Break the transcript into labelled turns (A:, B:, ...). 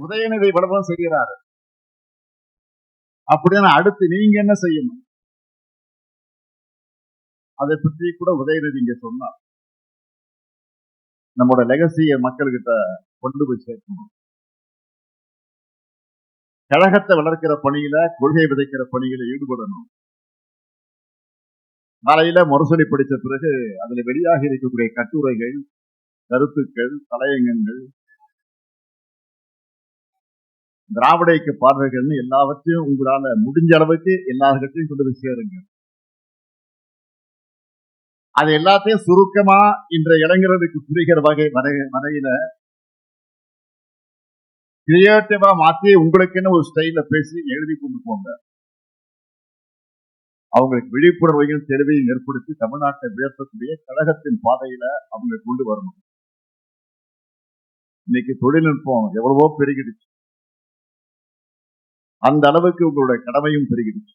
A: உதயநிதி இவ்வளவு செய்கிறாரு. அப்படின்னா அடுத்து நீங்க என்ன செய்யணும்? அதை பற்றி கூட உதயநிதி இங்க சொன்னார். நம்மோட லெகசிய மக்கள்கிட்ட கொண்டு போய் சேர்க்கணும். கழகத்தை வளர்க்கிற பணியில, கொள்கை விதைக்கிற பணியில ஈடுபடணும். காலையில முரசொலி படித்த பிறகு அதுல வெளியாக இருக்கக்கூடிய கட்டுரைகள், கருத்துக்கள், தலையங்கங்கள், திராவிட இயக்க பார்வைகள் எல்லாவற்றையும் உங்களால முடிஞ்ச அளவுக்கு எல்லார்கிட்டையும் கொண்டு போய் சேருங்க. அது எல்லாத்தையும் சுருக்கமா இன்றைய இளைஞர்களுக்கு புரிகிற வகையில கிரியேட்டிவா மாத்தி உங்களுக்குன்னு ஒரு ஸ்டைல பேசி எழுதி கொண்டு போங்க. அவங்களுக்கு விழிப்புணர்வையும் தெளிவையும் ஏற்படுத்தி தமிழ்நாட்டை உயர்த்தக்கூடிய கழகத்தின் பாதையில அவங்க கொண்டு வரணும். இன்னைக்கு தொழில்நுட்பம் எவ்வளவோ பெருகிடுச்சு. அந்த அளவுக்கு உங்களுடைய கடமையும் பெருகிடுச்சு.